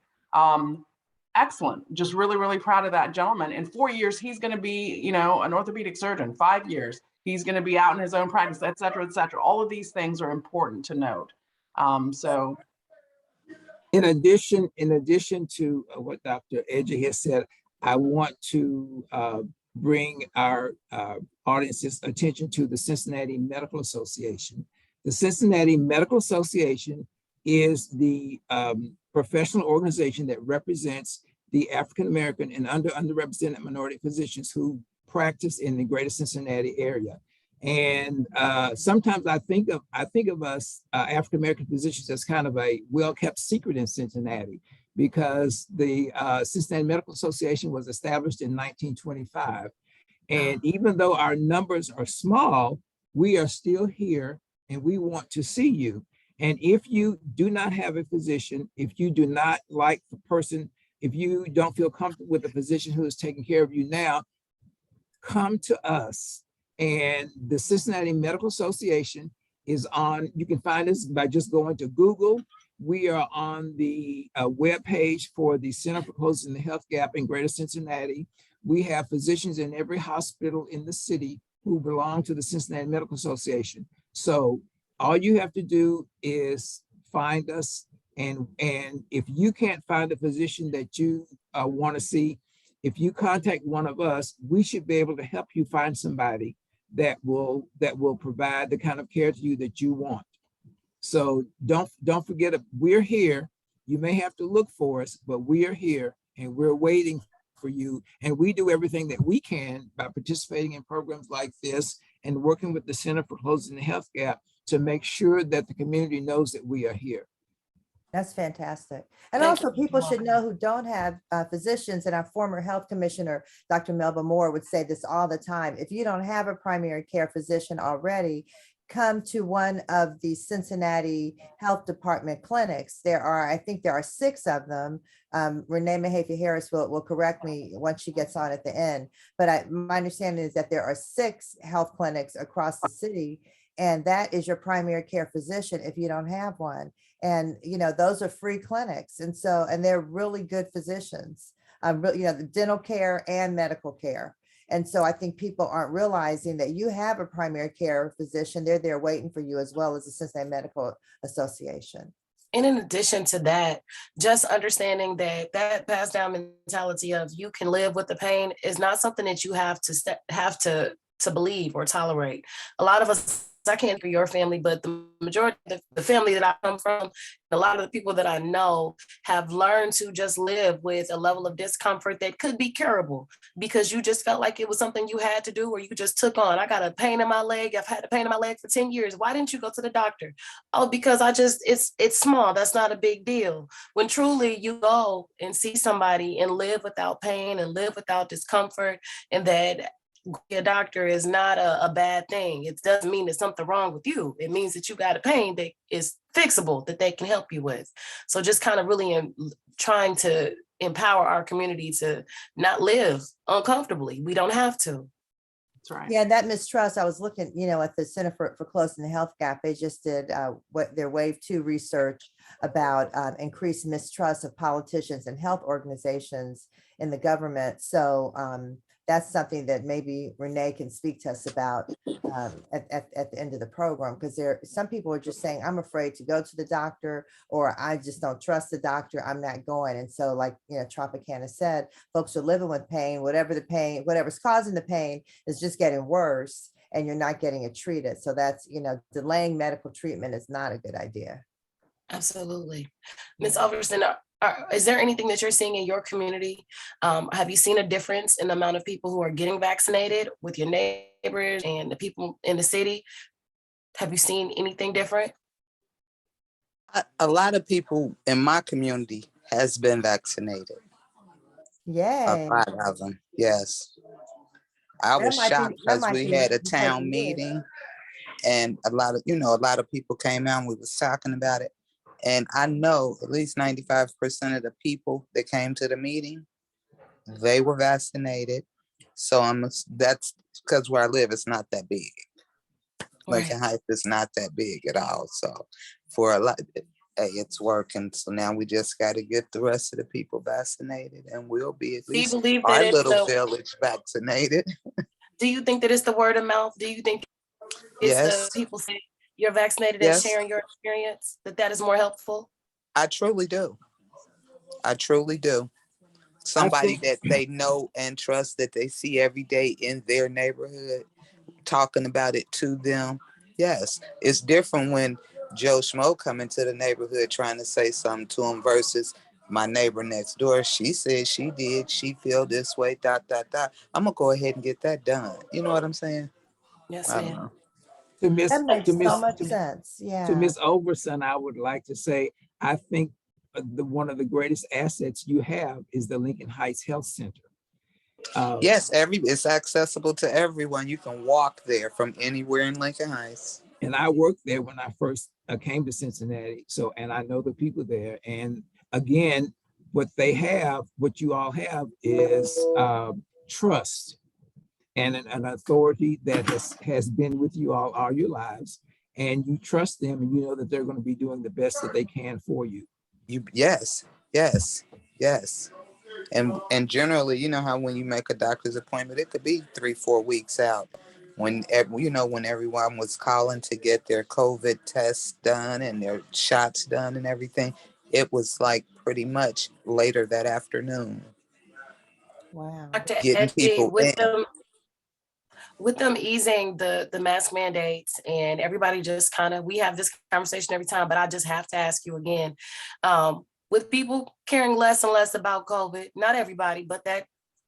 Excellent. Just really, really proud of that gentleman. In 4 years, he's going to be, an orthopedic surgeon. 5 years, he's going to be out in his own practice, et cetera, et cetera. All of these things are important to note. So. In addition to what Dr. Edje has said, I want to bring our audience's attention to the Cincinnati Medical Association. The Cincinnati Medical Association is the professional organization that represents the African American and underrepresented minority physicians who practice in the greater Cincinnati area. And sometimes I think of us African American physicians as kind of a well-kept secret in Cincinnati, because the Cincinnati Medical Association was established in 1925. And even though our numbers are small, we are still here and we want to see you. And if you do not have a physician, if you do not like the person, if you don't feel comfortable with the physician who is taking care of you now, come to us. And the Cincinnati Medical Association is on, you can find us by just going to Google. We are on the webpage for the Center for Closing the Health Gap in Greater Cincinnati. We have physicians in every hospital in the city who belong to the Cincinnati Medical Association. So all you have to do is find us. And if you can't find a physician that you want to see, if you contact one of us, we should be able to help you find somebody that will provide the kind of care to you that you want. So don't forget, we're here. You may have to look for us, but we are here and we're waiting for you. And we do everything that we can by participating in programs like this and working with the Center for Closing the Health Gap to make sure that the community knows that we are here. That's fantastic. And Thank also you. people should know who don't have physicians, and our former health commissioner, Dr. Melba Moore, would say this all the time. If you don't have a primary care physician already, come to one of the Cincinnati Health Department clinics. I think there are 6 of them. Renee Mahaffey-Harris will correct me once she gets on at the end. But my understanding is that there are 6 health clinics across the city, and that is your primary care physician if you don't have one. And, those are free clinics. And they're really good physicians, the dental care and medical care. And so I think people aren't realizing that you have a primary care physician. They're there waiting for you, as well as the Cincinnati Medical Association. And in addition to that, just understanding that passed down mentality of you can live with the pain is not something that you have to believe or tolerate. A lot of us, I can't for your family, but the majority of the family that I come from, a lot of the people that I know have learned to just live with a level of discomfort that could be curable because you just felt like it was something you had to do or you just took on. I got a pain in my leg. I've had a pain in my leg for 10 years. Why didn't you go to the doctor? Oh, because it's small. That's not a big deal. When truly you go and see somebody and live without pain and live without discomfort, and that a doctor is not a bad thing. It doesn't mean there's something wrong with you. It means that you got a pain that is fixable, that they can help you with. So just kind of really trying to empower our community to not live uncomfortably. We don't have to. That's right. Yeah, that mistrust, I was looking, at the Center for Closing the Health Gap. They just did what their Wave 2 research about increased mistrust of politicians and health organizations in the government. So that's something that maybe Renee can speak to us about at the end of the program, because some people are just saying, I'm afraid to go to the doctor, or I just don't trust the doctor, I'm not going. And so, like, Tropicana said, folks are living with pain, whatever's causing the pain is just getting worse, and you're not getting it treated. So that's, delaying medical treatment is not a good idea. Absolutely. Ms. Olverson, is there anything that you're seeing in your community? Have you seen a difference in the amount of people who are getting vaccinated with your neighbors and the people in the city? Have you seen anything different? A lot of people in my community has been vaccinated. Yay. A lot of them, yes. I was shocked because we had a town meeting, and a lot of people came out and we was talking about it. And I know at least 95% of the people that came to the meeting, they were vaccinated. So that's because where I live, it's not that big. Lincoln Heights is not that big at all. So for a lot, hey, it's working. So now we just got to get the rest of the people vaccinated, and we'll be at least our little village vaccinated. Do you think that it's the word of mouth? Do you think it's the people saying you're vaccinated and sharing your experience, that is more helpful? I truly do. I truly do. Somebody that they know and trust, that they see every day in their neighborhood, talking about it to them. Yes, it's different when Joe Schmo come into the neighborhood trying to say something to him versus my neighbor next door. She said she did. She feel this way. ... I'm gonna go ahead and get that done. You know what I'm saying? Yes, I don't know. That makes so much sense. Yeah. To Ms. Olverson, I would like to say, I think one of the greatest assets you have is the Lincoln Heights Health Center. Yes, it's accessible to everyone. You can walk there from anywhere in Lincoln Heights. And I worked there when I first came to Cincinnati. So, and I know the people there. And again, what you all have is trust and an authority that has been with you all your lives. And you trust them, and you know that they're going to be doing the best that they can for you. Yes. And generally, you know how when you make a doctor's appointment, it could be 3-4 weeks out. When everyone was calling to get their COVID tests done and their shots done and everything, it was like pretty much later that afternoon. Wow. Dr. Getting people in. With them easing the mask mandates, and everybody just we have this conversation every time, but I just have to ask you again, with people caring less and less about COVID, not everybody, but that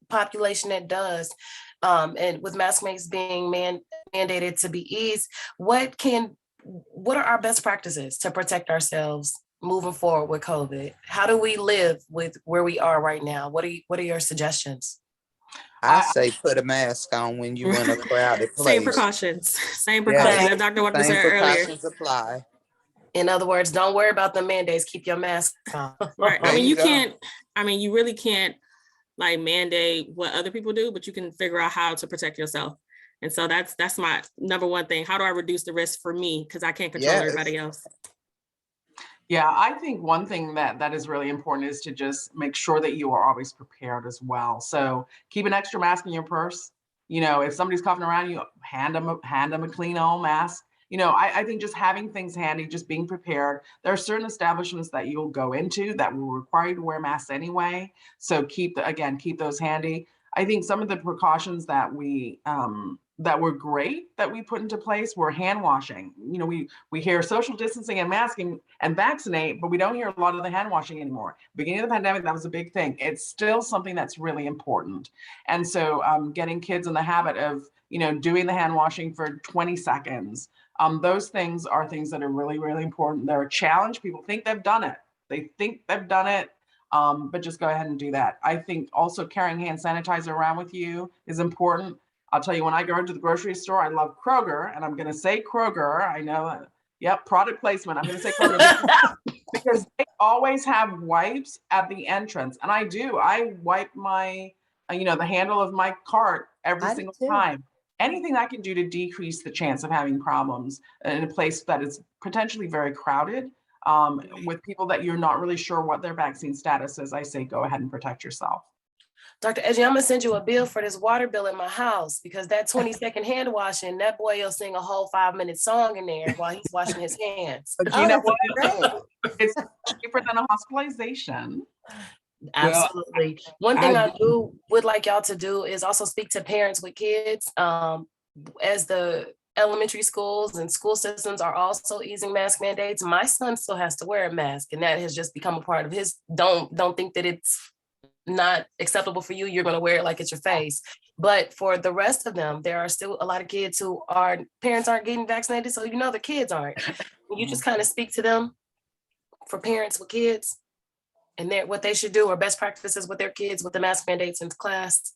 population that does, and with mask mandates being mandated to be eased, what are our best practices to protect ourselves moving forward with COVID? How do we live with where we are right now? What are your suggestions? I say put a mask on when you in a crowded place. Same precautions that Dr. Walker said earlier. Apply. In other words, don't worry about the mandates, keep your mask on. Right. I mean, you really can't like mandate what other people do, but you can figure out how to protect yourself. And so that's my number one thing. How do I reduce the risk for me? Because I can't control everybody else. Yeah, I think one thing that is really important is to just make sure that you are always prepared as well. So keep an extra mask in your purse. If somebody's coughing around you, hand them a clean old mask. I think just having things handy, just being prepared. There are certain establishments that you'll go into that will require you to wear masks anyway. So keep those handy. I think some of the precautions that were great that we put into place were hand washing. We hear social distancing and masking and vaccinate, but we don't hear a lot of the hand washing anymore. Beginning of the pandemic, that was a big thing. It's still something that's really important. And so getting kids in the habit of, doing the hand washing for 20 seconds. Those things are things that are really, really important. They're a challenge. People think they've done it. But just go ahead and do that. I think also carrying hand sanitizer around with you is important. I'll tell you, when I go into the grocery store, I love Kroger, and I'm going to say Kroger. I know, product placement. I'm going to say Kroger because they always have wipes at the entrance. And I do. I wipe my, the handle of my cart every single time. anything I can do to decrease the chance of having problems in a place that is potentially very crowded with people that you're not really sure what their vaccine status is, I say go ahead and protect yourself. Dr. Edje, I'm gonna send you a bill for this water bill in my house because that 20-second hand washing, that boy will sing a whole 5-minute song in there while he's washing his hands. But you know what? It's cheaper than a hospitalization. Absolutely. One thing I would like y'all to do is also speak to parents with kids. As the elementary schools and school systems are also easing mask mandates, my son still has to wear a mask, and that has just become a part of his. Don't think that it's not acceptable for you. You're going to wear it like it's your face. But for the rest of them, there are still a lot of kids who parents aren't getting vaccinated, so the kids aren't. You just kind of speak to them for parents with kids and what they should do or best practices with their kids with the mask mandates in class.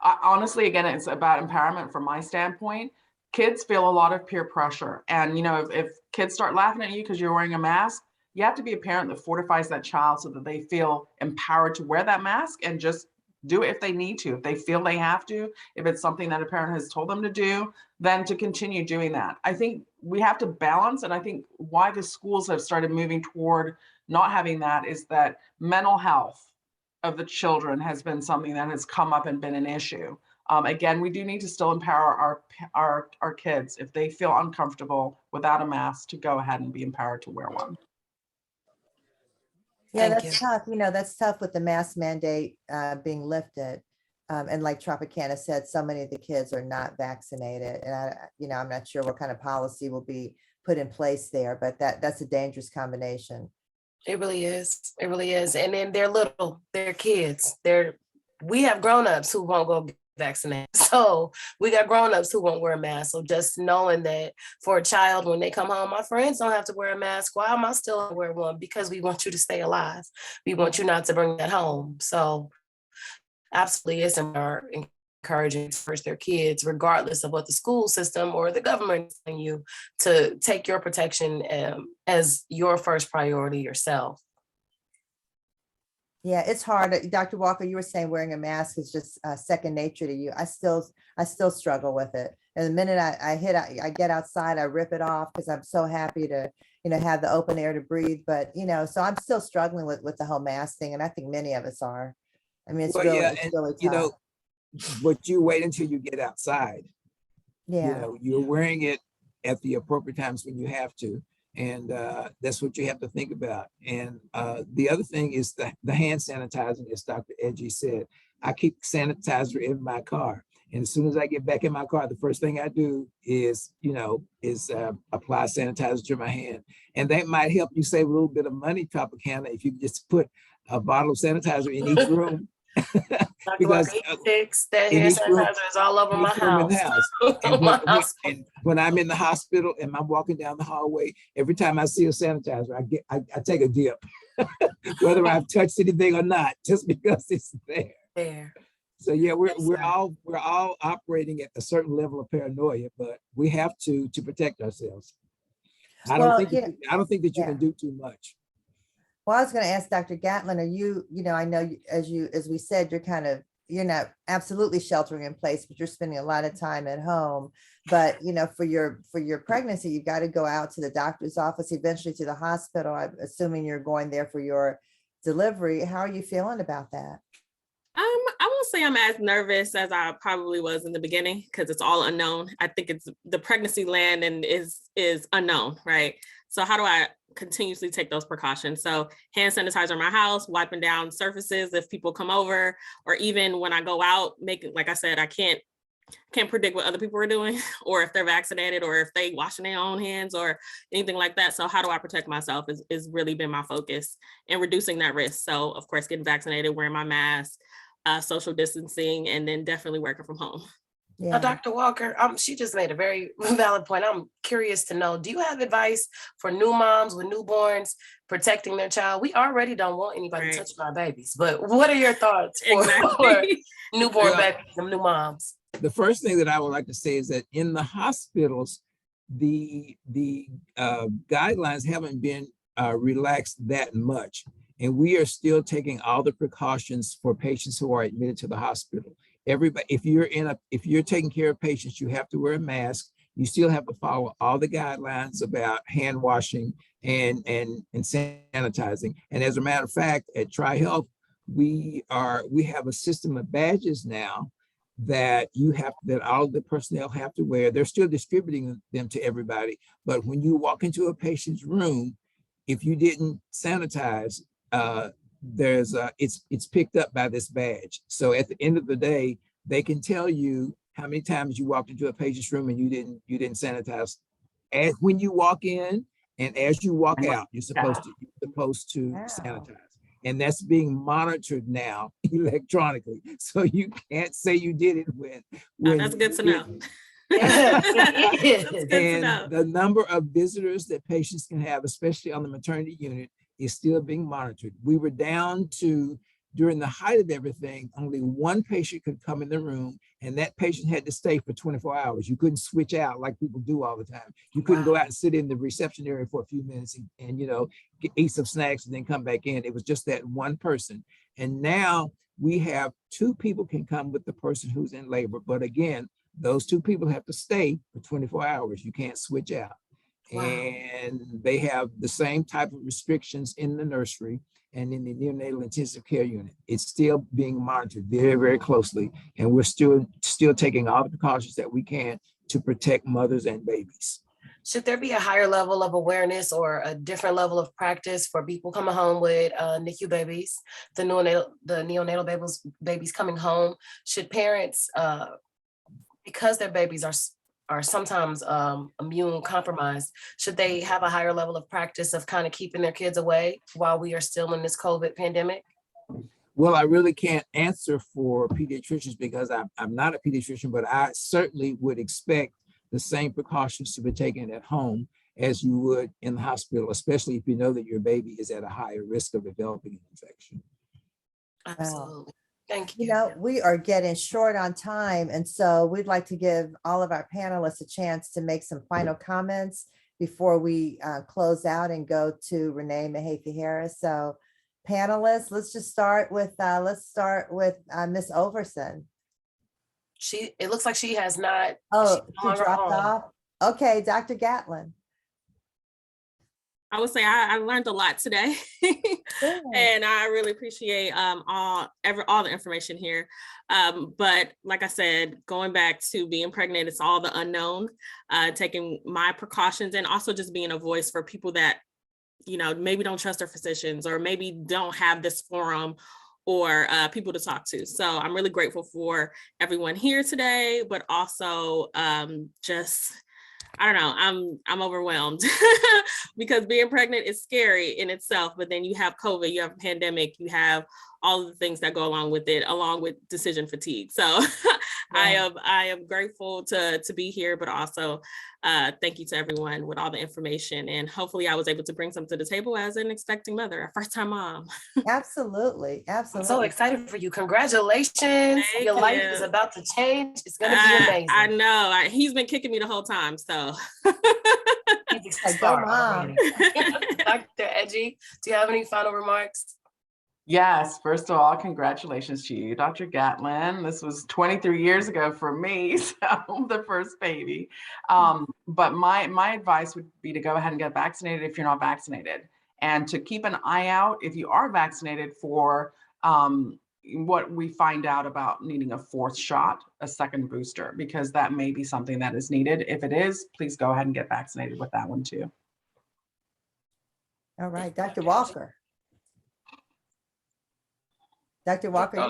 Honestly, again, it's about empowerment from my standpoint. Kids feel a lot of peer pressure. And, if kids start laughing at you because you're wearing a mask, you have to be a parent that fortifies that child so that they feel empowered to wear that mask and just do it if they need to. If they feel they have to, if it's something that a parent has told them to do, then to continue doing that. I think we have to balance, and I think why the schools have started moving toward not having that is that mental health of the children has been something that has come up and been an issue. Again, we do need to still empower our kids if they feel uncomfortable without a mask to go ahead and be empowered to wear one. Yeah, that's tough. That's tough with the mask mandate being lifted. And like Tropicana said, so many of the kids are not vaccinated. And I'm not sure what kind of policy will be put in place there, but that's a dangerous combination. It really is. It really is. And then they're kids. We have grownups who won't go get vaccinated. So we got grownups who won't wear a mask. So just knowing that for a child, when they come home, my friends don't have to wear a mask. Why am I still wear one? Because we want you to stay alive. We want you not to bring that home. So absolutely, it's encouraging to first their kids, regardless of what the school system or the government is telling you, to take your protection as your first priority yourself. Yeah, it's hard. Dr. Walker, you were saying wearing a mask is just second nature to you. I still struggle with it. And the minute I get outside, I rip it off because I'm so happy to, have the open air to breathe. But, so I'm still struggling with the whole mask thing. And I think many of us are. I mean, it's really tough. But you wait until you get outside. Yeah. You're wearing it at the appropriate times when you have to. And that's what you have to think about. And the other thing is the hand sanitizing, as Dr. Edje said. I keep sanitizer in my car. And as soon as I get back in my car, the first thing I do is apply sanitizer to my hand. And that might help you save a little bit of money, Tropicana, if you just put a bottle of sanitizer in each room. Because that hand sanitizer is all over my house. And when I'm in the hospital and I'm walking down the hallway, every time I see a sanitizer, I take a dip, whether I've touched anything or not, just because it's there. So yeah, we're all operating at a certain level of paranoia, but we have to protect ourselves. I don't think that you can do too much. Well, I was going to ask Dr. Gatlin, are you, I know as we said, you're not absolutely sheltering in place, but you're spending a lot of time at home. But, for your pregnancy, you've got to go out to the doctor's office, eventually to the hospital. I'm assuming you're going there for your delivery. How are you feeling about that? I won't say I'm as nervous as I probably was in the beginning because it's all unknown. I think it's the pregnancy land and is unknown, right? So how do I continuously take those precautions? So hand sanitizer in my house, wiping down surfaces if people come over, or even when I go out, like I said, I can't predict what other people are doing or if they're vaccinated or if they washing their own hands or anything like that. So how do I protect myself is really been my focus and reducing that risk. So of course, getting vaccinated, wearing my mask, social distancing, and then definitely working from home. Yeah. Now, Dr. Walker, she just made a very valid point. I'm curious to know, do you have advice for new moms with newborns protecting their child? We already don't want anybody touching our babies, but what are your thoughts for newborn babies and new moms? The first thing that I would like to say is that in the hospitals, the guidelines haven't been relaxed that much. And we are still taking all the precautions for patients who are admitted to the hospital. everybody, if you're taking care of patients, you have to wear a mask. You still have to follow all the guidelines about hand washing and sanitizing. And as a matter of fact, at Tri-Health, we have a system of badges now that all the personnel have to wear. They're still distributing them to everybody, but when you walk into a patient's room, if you didn't sanitize, it's picked up by this badge. So at the end of the day, they can tell you how many times you walked into a patient's room and you didn't sanitize. And when you walk in and as you walk out, you're supposed to Wow. sanitize. And that's being monitored now electronically. So you can't say you did it when That's good to know. Yes, it is. That's good to know. And the number of visitors that patients can have, especially on the maternity unit, is still being monitored. We were down to, during the height of everything, only one patient could come in the room, and that patient had to stay for 24 hours. You couldn't switch out like people do all the time. You couldn't go out and sit in the reception area for a few minutes and eat some snacks and then come back in. It was just that one person. And now we have 2 people can come with the person who's in labor. But again, those 2 people have to stay for 24 hours. You can't switch out. Wow. And they have the same type of restrictions in the nursery and in the neonatal intensive care unit. It's still being monitored very, very closely. And we're still taking all the precautions that we can to protect mothers and babies. Should there be a higher level of awareness or a different level of practice for people coming home with NICU babies, the neonatal babies coming home? Should parents, because their babies are sometimes immune compromised, should they have a higher level of practice of kind of keeping their kids away while we are still in this COVID pandemic? Well, I really can't answer for pediatricians because I'm not a pediatrician, but I certainly would expect the same precautions to be taken at home as you would in the hospital, especially if you know that your baby is at a higher risk of developing an infection. Absolutely. Thank you. You know, we are getting short on time. And so we'd like to give all of our panelists a chance to make some final comments before we close out and go to Renee Mahaffey-Harris. So panelists, let's start with Miss Olverson. It looks like she has not. Oh, she dropped off. Okay, Dr. Gatlin. I would say I learned a lot today, and I really appreciate all the information here. But like I said, going back to being pregnant, it's all the unknown, taking my precautions, and also just being a voice for people that, maybe don't trust their physicians or maybe don't have this forum or people to talk to. So I'm really grateful for everyone here today, but also I don't know, I'm overwhelmed because being pregnant is scary in itself, but then you have COVID, you have a pandemic, you have all of the things that go along with it, along with decision fatigue. So yeah. I am grateful to be here, but also thank you to everyone with all the information. And hopefully I was able to bring something to the table as an expecting mother, a first-time mom. Absolutely. Absolutely. I'm so excited for you. Congratulations. Your life is about to change. It's going to be amazing. I know. He's been kicking me the whole time. So. He's a star already. Dr. Edje, do you have any final remarks? Yes, first of all, congratulations to you, Dr. Gatlin. This was 23 years ago for me, so the first baby. But my advice would be to go ahead and get vaccinated if you're not vaccinated, and to keep an eye out if you are vaccinated for what we find out about needing a 4th shot, a second booster, because that may be something that is needed. If it is, please go ahead and get vaccinated with that one too. All right, Dr. Walker. Dr. Walker,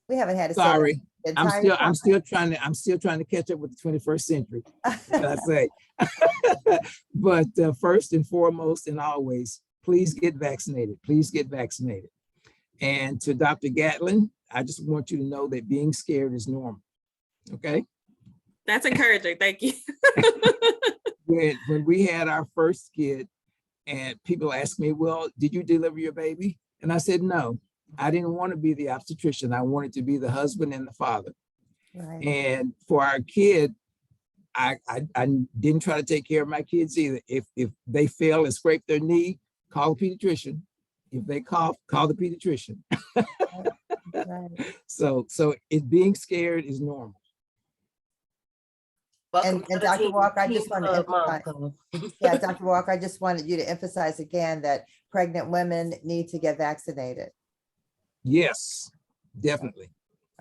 we haven't had a sorry. I'm still trying to catch up with the 21st century. What I say. But first and foremost and always, please get vaccinated. Please get vaccinated. And to Dr. Gatlin, I just want you to know that being scared is normal. Okay. That's encouraging. Thank you. When we had our first kid, and people ask me, well, did you deliver your baby? And I said, no, I didn't want to be the obstetrician. I wanted to be the husband and the father. Right. And for our kid, I didn't try to take care of my kids either. If they fell and scraped their knee, call a pediatrician. If they cough, call the pediatrician. Right. So it being scared is normal. Welcome And to the Dr. team. Walker, I Team just want to Club, Mom emphasize, Club. yeah, Dr. Walker, I just wanted you to emphasize again that pregnant women need to get vaccinated. Yes, definitely.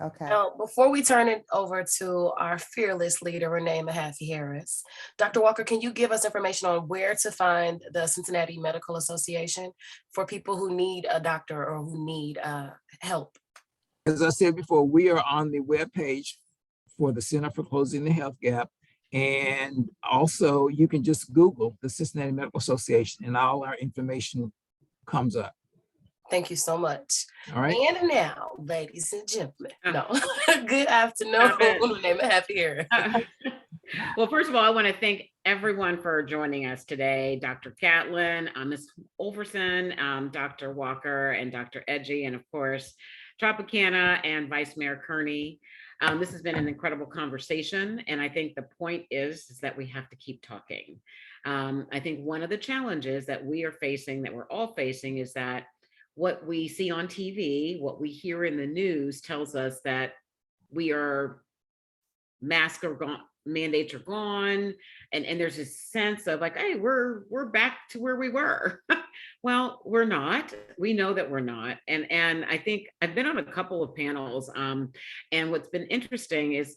Okay. Now, before we turn it over to our fearless leader, Renee Mahaffey Harris, Dr. Walker, can you give us information on where to find the Cincinnati Medical Association for people who need a doctor or who need help? As I said before, we are on the webpage for the Center for Closing the Health Gap. And also you can just Google the Cincinnati Medical Association and all our information comes up. Thank you so much. All right. And now, ladies and gentlemen, Oh. no, good afternoon, Stop it. Renee Mahaffey Harris. Well, first of all, I want to thank everyone for joining us today. Dr. Gatlin, Ms. Olverson, Dr. Walker, and Dr. Edje, and of course, Tropicana and Vice Mayor Kearney. This has been an incredible conversation. And I think the point is that we have to keep talking. I think one of the challenges that we are facing, that we're all facing, is that what we see on TV, what we hear in the news tells us that masks are gone, mandates are gone, and there's this sense of like, hey, we're back to where we were. Well, we're not. We know that we're not. And I think I've been on a couple of panels, and what's been interesting is,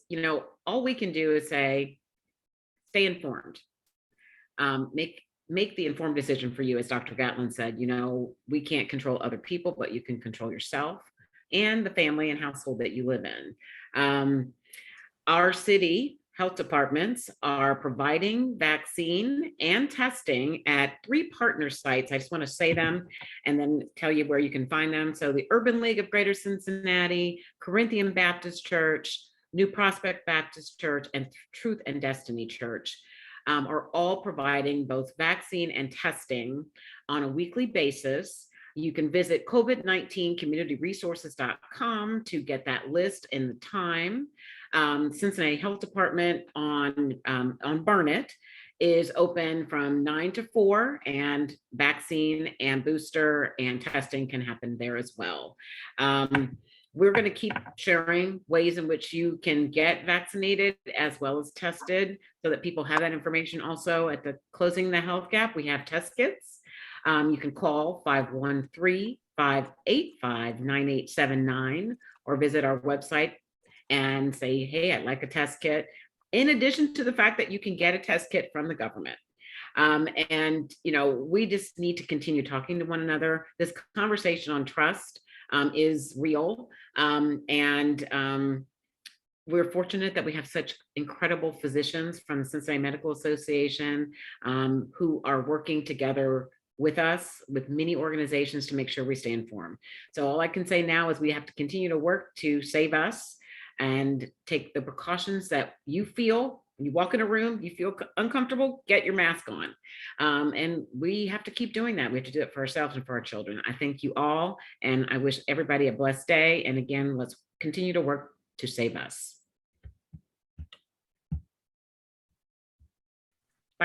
all we can do is say, stay informed, make the informed decision for you. As Dr. Gatlin said, we can't control other people, but you can control yourself and the family and household that you live in. Our city health departments are providing vaccine and testing at 3 partner sites. I just want to say them and then tell you where you can find them. So the Urban League of Greater Cincinnati, Corinthian Baptist Church, New Prospect Baptist Church, and Truth and Destiny Church are all providing both vaccine and testing on a weekly basis. You can visit COVID-19communityresources.com to get that list and the time. Cincinnati Health Department on Barnett is open from 9 to 4, and vaccine and booster and testing can happen there as well. We're going to keep sharing ways in which you can get vaccinated as well as tested so that people have that information. Also, at the Closing the Health Gap, we have test kits. You can call 513-585-9879 or visit our website and say, hey, I'd like a test kit. In addition to the fact that you can get a test kit from the government. We just need to continue talking to one another. This conversation on trust is real. We're fortunate that we have such incredible physicians from the Cincinnati Medical Association who are working together with us, with many organizations, to make sure we stay informed. So all I can say now is we have to continue to work to save us and take the precautions that you feel. You walk in a room, you feel uncomfortable, get your mask on. And we have to keep doing that. We have to do it for ourselves and for our children. I thank you all, and I wish everybody a blessed day. And again, let's continue to work to save us.